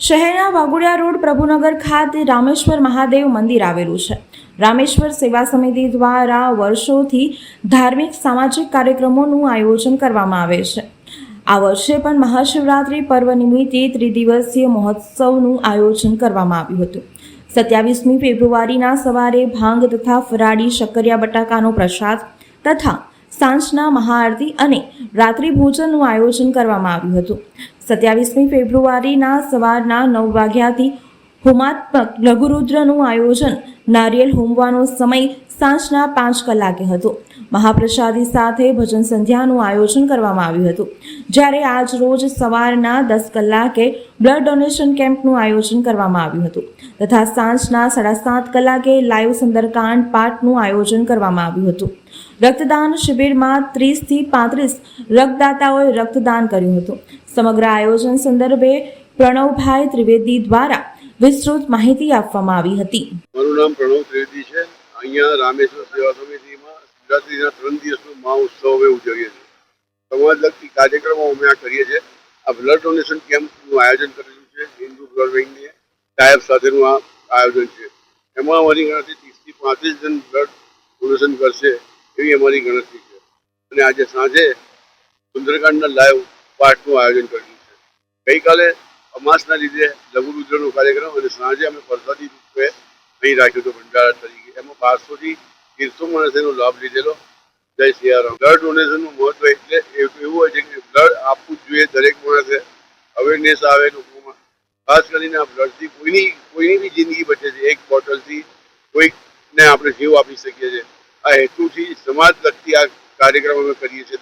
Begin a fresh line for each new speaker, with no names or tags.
શહેરના વાઘોડિયા રોડ પ્રભુનગર ખાતે રામેશ્વર મહાદેવ મંદિર આવેલું છે। રામેશ્વર સેવા સમિતિ દ્વારા વર્ષોથી ધાર્મિક સામાજિક કાર્યક્રમોનું આયોજન કરવામાં આવે છે। આ વર્ષે પણ મહાશિવરાત્રિ પર્વ નિમિત્તે ત્રિદિવસીય મહોત્સવનું આયોજન કરવામાં આવ્યું હતું। 27મી ફેબ્રુઆરીના સવારે ભાંગ તથા ફરાળી શક્કરિયા બટાકાનો પ્રસાદ તથા સાંજના મહાઆરતી અને રાત્રિ ભોજનનું આયોજન કરવામાં આવ્યું હતું। 27મી ફેબ્રુઆરીના સવારના 9 વાગ્યાથી હોમાત્મક લઘુરુદ્રનું આયોજન, નારિયેલ હોમવાનો સમય સાંજના 5 કલાકે હતો। મહાપ્રસાદી સાથે ભજન સંધ્યાનું આયોજન કરવામાં આવ્યું હતું, જ્યારે આજ રોજ સવારના 10 કલાકે બ્લડ ડોનેશન કેમ્પનું આયોજન કરવામાં આવ્યું હતું તથા સાંજના 7:30 કલાકે લાઈવ સુંદરકાંડ પાઠનું આયોજન કરવામાં આવ્યું હતું। રક્તદાન શિબિરમાં 30 થી 35 રક્તદાતાઓએ રક્તદાન કર્યું હતું। સમગ્ર આયોજન સંદર્ભે પ્રણવભાઈ ત્રિવેદી દ્વારા વિસ્તૃત માહિતી આપવામાં આવી હતી।
મારું નામ પ્રણવ ત્રિવેદી છે। અહીંયા રામેશ્વર સેવા સમિતિમાં શિવરાત્રિના 3 દિવસનો મહોત્સવ અમે ઉજવીએ છીએ। સમાજલક્ષી કાર્યક્રમો અમે આ કરીએ છીએ। આ બ્લડ ડોનેશન કેમ્પનું આયોજન કરેલું છે। હિન્દુ બ્લડ બેંકની ટાઈપ સાથેનું આ આયોજન છે। એમાં અમારી ગણતરી 30 થી 35 જણ બ્લડ ડોનેશન કરશે એવી અમારી ગણતરી છે। અને આજે સાંજે સુંદરકાંડના લાઈવ પાઠનું આયોજન કરેલું છે। ગઈકાલે અમાસના લીધે લઘુરુદ્રનો કાર્યક્રમ અને સાંજે અમે પ્રસાદી રૂપે અહીં રાખ્યો હતો ભંડારા તરીકે। એમાં 1200 થી 1300 માણસે એનો લાભ લીધેલો। જય સિયારામ। બ્લડ ડોનેશનનું મહત્વ એટલે એવું હોય છે કે બ્લડ આપવું જોઈએ દરેક માણસે, અવેરનેસ આવે લોકોમાં। ખાસ કરીને આ બ્લડથી કોઈની બી જિંદગી બચે છે। એક બોટલથી કોઈકને આપણે જીવ આપી શકીએ છીએ। આ હેતુથી સમાજ લગતી આ કાર્યક્રમ અમે કરીએ છીએ।